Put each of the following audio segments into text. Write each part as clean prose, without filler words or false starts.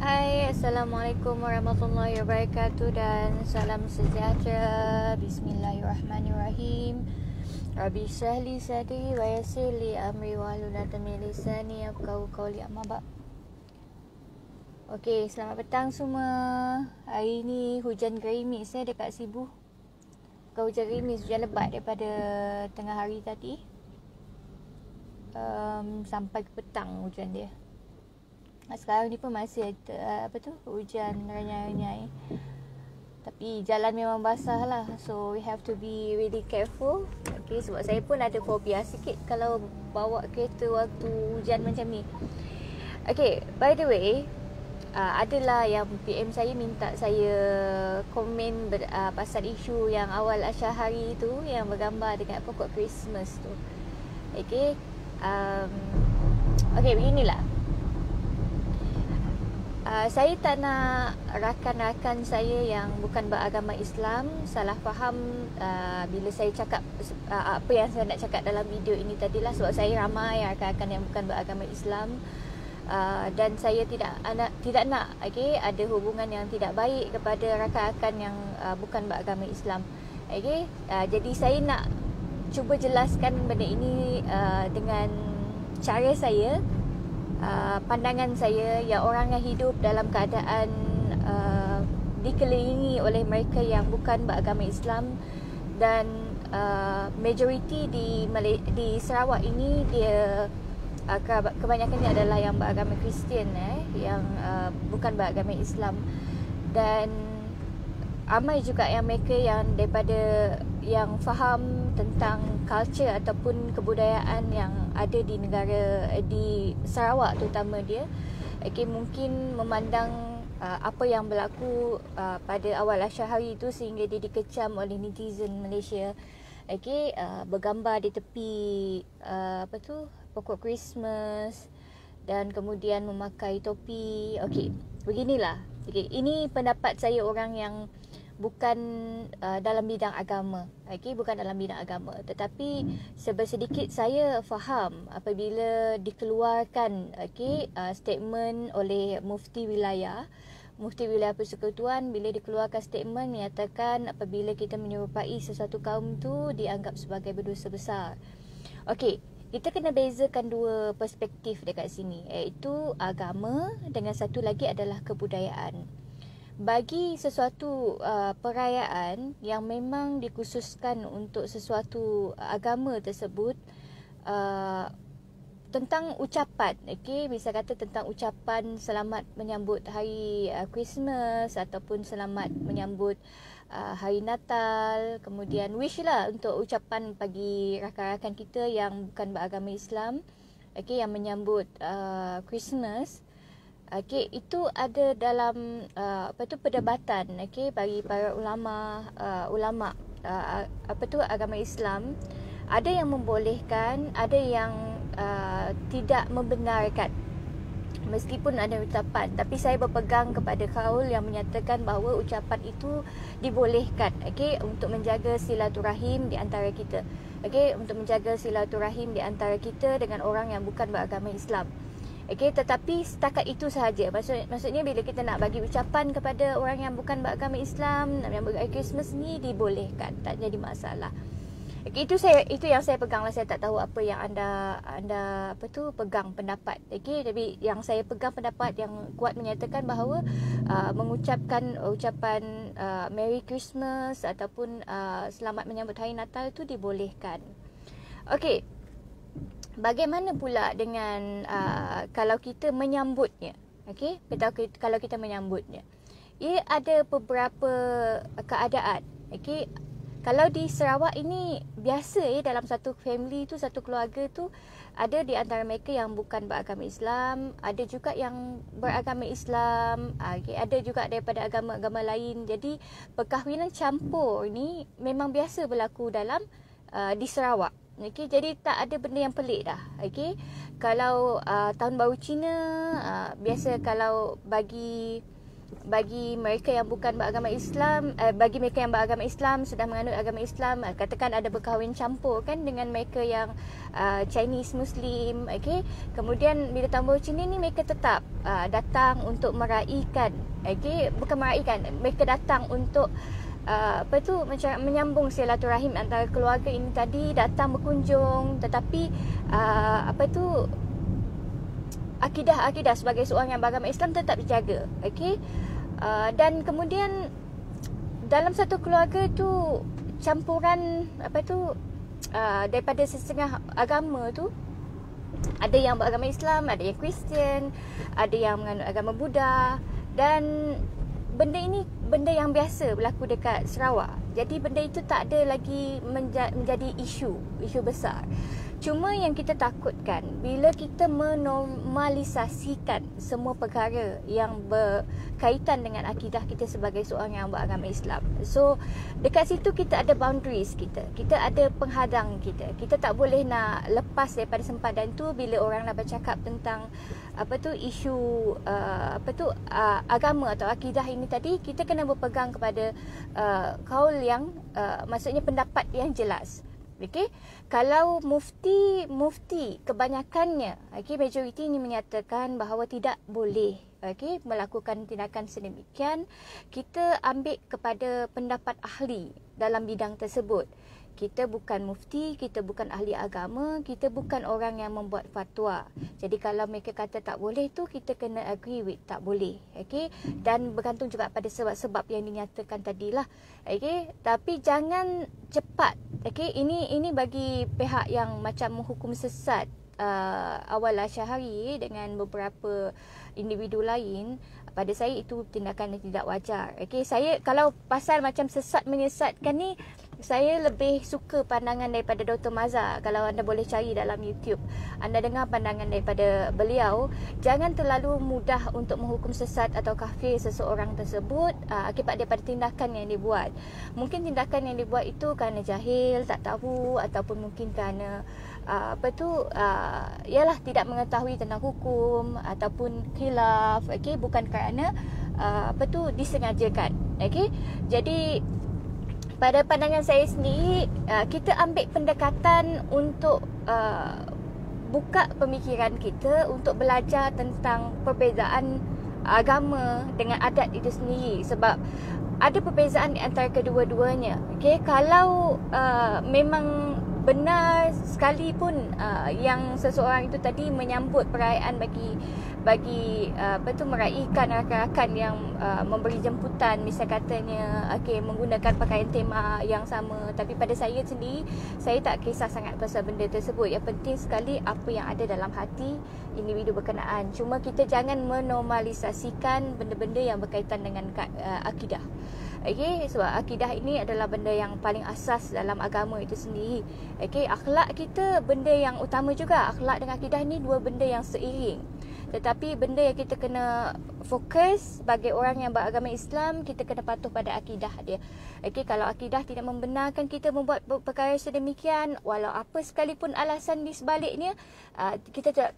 Hai, Assalamualaikum warahmatullahi wabarakatuh dan salam sejahtera. Bismillahirrahmanirrahim. Rabbi shrah li sadri wa yassir li amri wahlul 'uqdatam min lisani yafqahu qawli, amma ba'd. Okey, selamat petang semua. Hari ni hujan gerimis dekat Sibu. Bukan hujan gerimis, hujan lebat daripada tengah hari tadi sampai ke petang hujan dia. Sekarang ni pun masih ada hujan renyai-renyai. Tapi jalan memang basah lah. So we have to be really careful. Okay, sebab saya pun ada fobia sikit kalau bawa kereta waktu hujan macam ni. Okay, by the way, adalah yang PM saya minta saya komen pasal isu yang awal Asyahari tu, yang bergambar dengan pokok Christmas tu. Okay, beginilah. Saya tak nak rakan-rakan saya yang bukan beragama Islam salah faham bila saya cakap apa yang saya nak cakap dalam video ini tadilah, sebab saya ramai rakan-rakan yang bukan beragama Islam dan saya tidak nak ada hubungan yang tidak baik kepada rakan-rakan yang bukan beragama Islam. Jadi saya nak cuba jelaskan benda ini dengan cara saya, pandangan saya, yang orang yang hidup dalam keadaan dikelilingi oleh mereka yang bukan beragama Islam, dan majoriti di Sarawak ini dia kebanyakannya adalah yang beragama Kristian, yang bukan beragama Islam, dan ramai juga yang mereka yang daripada yang faham tentang culture ataupun kebudayaan yang ada di negara di Sarawak terutama dia. Mungkin memandang apa yang berlaku pada awal Asyahari itu sehingga dia dikecam oleh netizen Malaysia. Bergambar di tepi pokok Christmas dan kemudian memakai topi. Beginilah. Ini pendapat saya, orang yang bukan dalam bidang agama, bukan dalam bidang agama, tetapi sedikit saya faham apabila dikeluarkan statement oleh Mufti Wilayah Persekutuan, bila dikeluarkan statement menyatakan apabila kita menyerupai sesuatu kaum tu dianggap sebagai berdosa besar. Kita kena bezakan dua perspektif dekat sini, iaitu agama dengan satu lagi adalah kebudayaan. Bagi sesuatu perayaan yang memang dikhususkan untuk sesuatu agama tersebut, tentang ucapan, bisa kata tentang ucapan selamat menyambut hari Christmas ataupun selamat menyambut hari Natal, kemudian wish lah untuk ucapan bagi rakan-rakan kita yang bukan beragama Islam, yang menyambut Christmas. Itu ada dalam perdebatan bagi para ulama agama Islam. Ada yang membolehkan, ada yang tidak membenarkan meskipun ada ucapan. Tapi saya berpegang kepada kaul yang menyatakan bahawa ucapan itu dibolehkan untuk menjaga silaturahim di antara kita, untuk menjaga silaturahim di antara kita dengan orang yang bukan beragama Islam. Tetapi setakat itu sahaja. Maksudnya bila kita nak bagi ucapan kepada orang yang bukan beragama Islam, yang beragama Christmas ni dibolehkan, tak jadi masalah. Itu yang saya pegang lah. Saya tak tahu apa yang anda pegang pendapat. Tapi yang saya pegang pendapat yang kuat menyatakan bahawa mengucapkan ucapan Merry Christmas ataupun selamat menyambut hari Natal itu dibolehkan. Bagaimana pula dengan kalau kita menyambutnya? Kalau kita menyambutnya, ia ada beberapa keadaan. Kalau di Sarawak ini biasa, dalam satu family tu, satu keluarga tu, ada di antara mereka yang bukan beragama Islam, ada juga yang beragama Islam, ada juga daripada agama-agama lain. Jadi perkahwinan campur ni memang biasa berlaku dalam di Sarawak. Jadi tak ada benda yang pelik dah. Kalau tahun baru Cina, biasa kalau bagi bagi mereka yang bukan beragama Islam, bagi mereka yang beragama Islam, sudah menganut agama Islam, katakan ada berkahwin campur kan dengan mereka yang Chinese Muslim, okey. Kemudian bila tahun baru Cina ni mereka tetap datang untuk meraihkan, okey, bukan meraihkan, mereka datang untuk macam menyambung silaturahim antara keluarga ini tadi, datang berkunjung, tetapi akidah sebagai seorang yang beragama Islam tetap dijaga, okey. Dan kemudian dalam satu keluarga tu campuran daripada setengah agama tu, ada yang beragama Islam, ada yang Kristian, ada yang menganut agama Buddha, dan benda ini benda yang biasa berlaku dekat Sarawak. Jadi benda itu tak ada lagi menjadi isu besar. Cuma yang kita takutkan bila kita menormalisasikan semua perkara yang berkaitan dengan akidah kita sebagai seorang yang beragama Islam. So dekat situ kita ada boundaries kita. Kita ada penghadang kita. Kita tak boleh nak lepas daripada sempadan tu bila orang nak bercakap tentang isu agama atau akidah ini tadi. Kita kena berpegang kepada kaul yang maksudnya pendapat yang jelas. Okey, kalau mufti kebanyakannya, okey, majoriti ini menyatakan bahawa tidak boleh, okey, melakukan tindakan sedemikian. Kita ambil kepada pendapat ahli dalam bidang tersebut. Kita bukan mufti, kita bukan ahli agama, kita bukan orang yang membuat fatwa. Jadi kalau mereka kata tak boleh tu, kita kena agree with tak boleh. Okay? Dan bergantung juga pada sebab-sebab yang dinyatakan tadilah. Okay? Tapi jangan cepat. Okay? Ini bagi pihak yang macam menghukum sesat Awal Asy'ari dengan beberapa individu lain. Pada saya itu tindakan yang tidak wajar. Okay? Saya kalau pasal macam sesat menyesatkan ni, saya lebih suka pandangan daripada Dr. Mazhar. Kalau anda boleh cari dalam YouTube, anda dengar pandangan daripada beliau. Jangan terlalu mudah untuk menghukum sesat atau kafir seseorang tersebut akibat daripada tindakan yang dibuat. Mungkin tindakan yang dibuat itu kerana jahil, tak tahu, ataupun mungkin kerana ialah tidak mengetahui tentang hukum ataupun khilaf, okey, bukan kerana disengajakan. Okey, jadi pada pandangan saya sendiri, kita ambil pendekatan untuk buka pemikiran kita untuk belajar tentang perbezaan agama dengan adat itu sendiri. Sebab ada perbezaan di antara kedua-duanya. Okay? Kalau memang benar sekalipun yang seseorang itu tadi menyambut perayaan bagi meraihkan rakan-rakan yang memberi jemputan, misal katanya menggunakan pakaian tema yang sama, tapi pada saya sendiri, saya tak kisah sangat pasal benda tersebut. Yang penting sekali apa yang ada dalam hati individu berkenaan. Cuma kita jangan menormalisasikan benda-benda yang berkaitan dengan akidah. Okay, sebab akidah ini adalah benda yang paling asas dalam agama itu sendiri. Okay, akhlak kita benda yang utama juga. Akhlak dengan akidah ni dua benda yang seiring. Tetapi benda yang kita kena fokus sebagai orang yang beragama Islam, kita kena patuh pada akidah dia. Okay, kalau akidah tidak membenarkan kita membuat perkara sedemikian, walau apa sekalipun alasan di sebaliknya, kita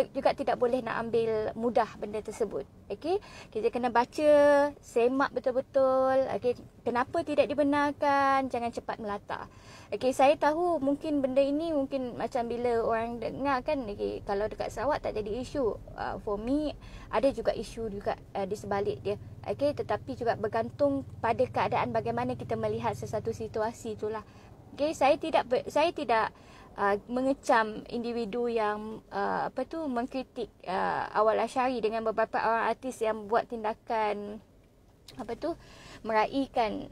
juga tidak boleh nak ambil mudah benda tersebut. Okay, kita kena baca, semak betul-betul. Okay, kenapa tidak dibenarkan, jangan cepat melata. Okay, saya tahu mungkin benda ini mungkin macam bila orang dengar kan, okay, kalau dekat Sarawak tak jadi isu. For me, ada juga isu juga di sebalik dia. Okay, tetapi juga bergantung pada keadaan bagaimana kita melihat sesuatu situasi itulah. Okay, saya tidak mengecam individu yang mengkritik Awal Asy'ari dengan beberapa orang artis yang buat tindakan meraihkan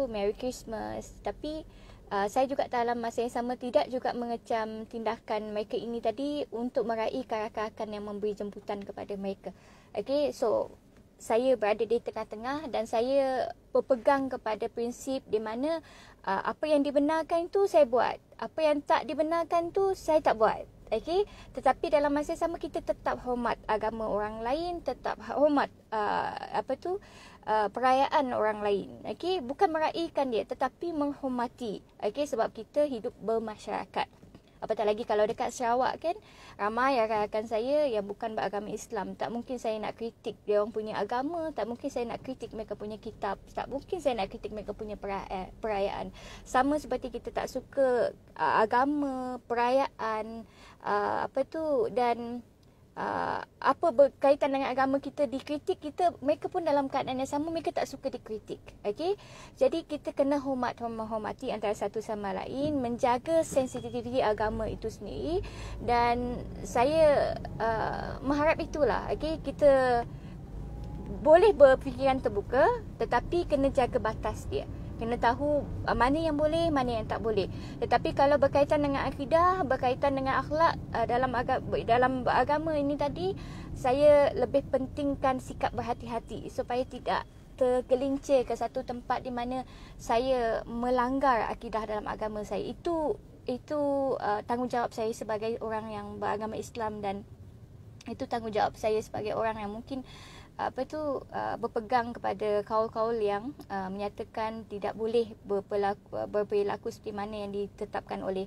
Merry Christmas. Tapi saya juga dalam masa yang sama tidak juga mengecam tindakan mereka ini tadi untuk meraih rakan-rakan yang memberi jemputan kepada mereka. Okay, so saya berada di tengah-tengah dan saya berpegang kepada prinsip di mana apa yang dibenarkan itu saya buat, apa yang tak dibenarkan tu saya tak buat. Okay? Tetapi dalam masa yang sama kita tetap hormat agama orang lain, tetap hormat perayaan orang lain. Okay? Bukan meraihkan dia tetapi menghormati. Okay? Sebab kita hidup bermasyarakat. Apatah lagi kalau dekat Sarawak kan, ramai rakan-rakan saya yang bukan beragama Islam. Tak mungkin saya nak kritik dia orang punya agama, tak mungkin saya nak kritik mereka punya kitab, tak mungkin saya nak kritik mereka punya perayaan. Sama seperti kita tak suka agama, perayaan, dan apa berkaitan dengan agama kita dikritik, mereka pun dalam keadaan yang sama, mereka tak suka dikritik. Okey, jadi kita kena menghormati antara satu sama lain, menjaga sensitiviti agama itu sendiri. Dan saya mengharap itulah. Okey, kita boleh berfikiran terbuka, tetapi kena jaga batas dia. Kena tahu mana yang boleh, mana yang tak boleh. Tetapi kalau berkaitan dengan akidah, berkaitan dengan akhlak dalam agama ini tadi, saya lebih pentingkan sikap berhati-hati supaya tidak tergelincir ke satu tempat di mana saya melanggar akidah dalam agama saya. Itu tanggungjawab saya sebagai orang yang beragama Islam, dan itu tanggungjawab saya sebagai orang yang mungkin berpegang kepada kaul-kaul yang menyatakan tidak boleh berperilaku seperti mana yang ditetapkan oleh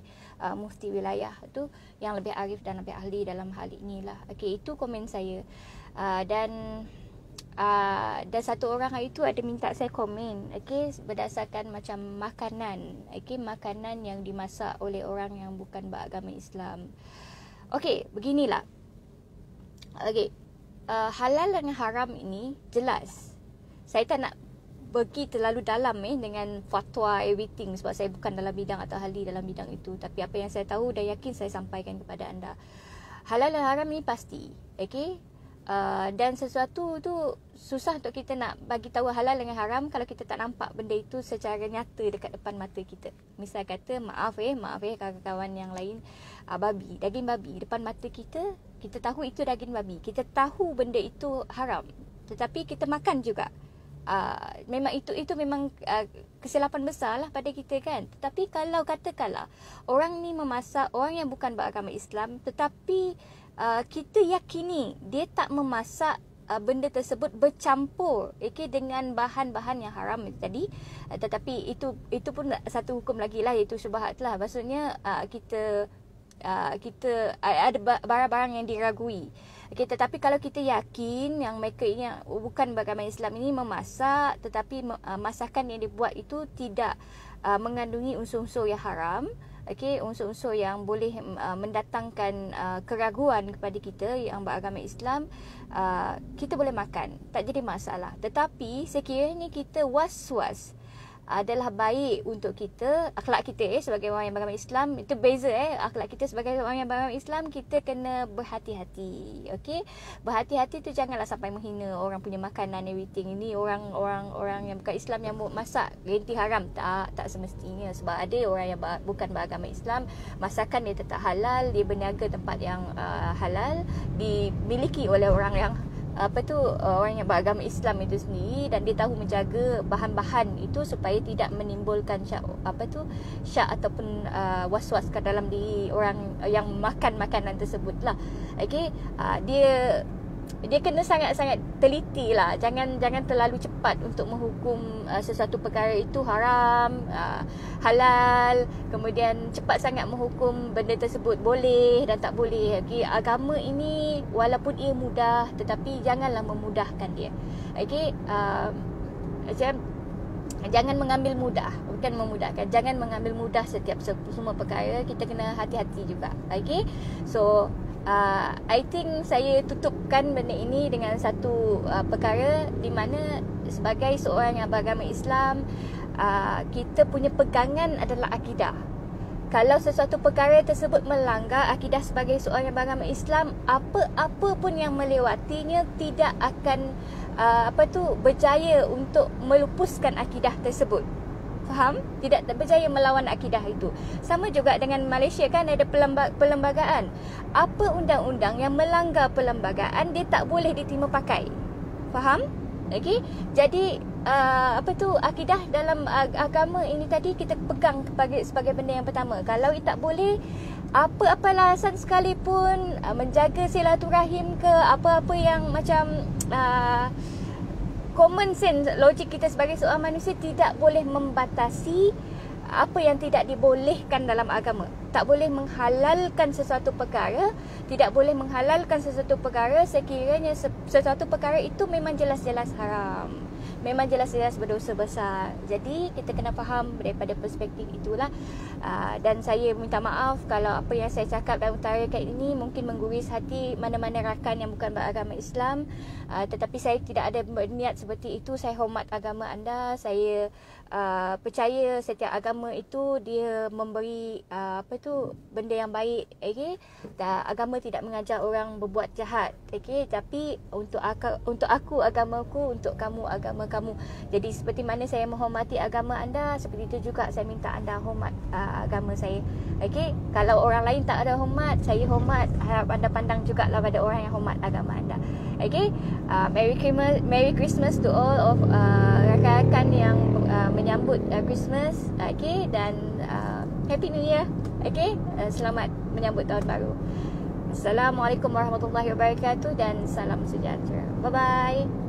mufti wilayah tu yang lebih arif dan lebih ahli dalam hal inilah. Okey, itu komen saya. Dan satu orang hari itu ada minta saya komen, okey, berdasarkan macam makanan, okey, makanan yang dimasak oleh orang yang bukan beragama Islam. Okey, beginilah. Okey, halal dan haram ini jelas. Saya tak nak pergi terlalu dalam dengan fatwa everything, sebab saya bukan dalam bidang atau ahli dalam bidang itu. Tapi apa yang saya tahu dan yakin saya sampaikan kepada anda. Halal dan haram ini pasti, okey. Dan sesuatu tu susah untuk kita nak bagi tahu halal dengan haram kalau kita tak nampak benda itu secara nyata dekat depan mata kita. Misal kata maaf kawan-kawan yang lain, daging babi depan mata kita, kita tahu itu daging babi, kita tahu benda itu haram, tetapi kita makan juga. Memang itu memang kesilapan besar lah pada kita kan. Tetapi kalau katakanlah orang ni memasak, orang yang bukan beragama Islam, tetapi kita yakini dia tak memasak benda tersebut bercampur dengan bahan-bahan yang haram tadi, tetapi itu pun satu hukum lagi lah, iaitu syubhat lah. Maksudnya kita ada barang-barang yang diragui. Okay, tetapi kalau kita yakin yang mereka ini yang bukan beragama Islam ini memasak, tetapi masakan yang dibuat itu tidak mengandungi unsur-unsur yang haram, okey, unsur-unsur yang boleh mendatangkan keraguan kepada kita yang beragama Islam, kita boleh makan, tak jadi masalah. Tetapi sekiranya kita was-was adalah baik untuk kita, akhlak kita sebagai orang yang beragama Islam, itu beza akhlak kita sebagai orang yang beragama Islam, kita kena berhati-hati. Okey, berhati-hati tu janganlah sampai menghina orang punya makanan everything. Ini orang yang bukan Islam yang masak renti haram, tak semestinya. Sebab ada orang yang bukan beragama Islam, masakan dia tetap halal, dia berniaga tempat yang halal, dimiliki oleh orang yang orang yang beragama Islam itu sendiri, dan dia tahu menjaga bahan-bahan itu supaya tidak menimbulkan syak ataupun was-was ke dalam diri orang yang makan makanan tersebut lah. Okey, dia kena sangat-sangat teliti lah. Jangan terlalu cepat untuk menghukum sesuatu perkara itu haram, halal, kemudian cepat sangat menghukum benda tersebut boleh dan tak boleh. Okay, agama ini walaupun ia mudah, tetapi janganlah memudahkan dia. Okay, jangan mengambil mudah, bukan memudahkan. Jangan mengambil mudah setiap semua perkara. Kita kena hati-hati juga. Okay, so I think saya tutupkan benda ini dengan satu perkara di mana sebagai seorang yang beragama Islam, kita punya pegangan adalah akidah. Kalau sesuatu perkara tersebut melanggar akidah sebagai seorang yang beragama Islam, apa pun yang melewatinya tidak akan berjaya untuk melupuskan akidah tersebut. Faham? Tidak berjaya melawan akidah itu. Sama juga dengan Malaysia kan, ada perlembagaan. Apa undang-undang yang melanggar perlembagaan, dia tak boleh diterima pakai. Faham? Okey. Jadi akidah dalam agama ini tadi kita pegang sebagai benda yang pertama. Kalau tak boleh, apa alasan sekalipun, menjaga silaturahim ke apa-apa yang macam common sense, logik kita sebagai seorang manusia tidak boleh membatasi apa yang tidak dibolehkan dalam agama. tak boleh menghalalkan sesuatu perkara, tidak boleh menghalalkan sesuatu perkara sekiranya sesuatu perkara itu memang jelas-jelas haram, memang jelas-jelas berdosa besar. Jadi kita kena faham daripada perspektif itulah. Dan saya minta maaf kalau apa yang saya cakap dan utarakan ini mungkin mengguris hati mana-mana rakan yang bukan beragama Islam. Tetapi saya tidak ada berniat seperti itu. Saya hormat agama anda. Saya percaya setiap agama itu dia memberi benda yang baik, okey. Agama tidak mengajar orang berbuat jahat, okey. Tapi untuk aku agamaku, untuk kamu agama kamu. Jadi seperti mana saya menghormati agama anda, seperti itu juga saya minta anda hormat agama saya. Okey, kalau orang lain tak ada hormat, saya hormat. Harap anda pandang jugalah pada orang yang hormat agama anda. Okey, Merry Christmas to all of rakan-rakan yang menyambut Christmas. Okey, dan Happy New Year. Okey, selamat menyambut tahun baru. Assalamualaikum warahmatullahi wabarakatuh dan salam sejahtera. Bye bye.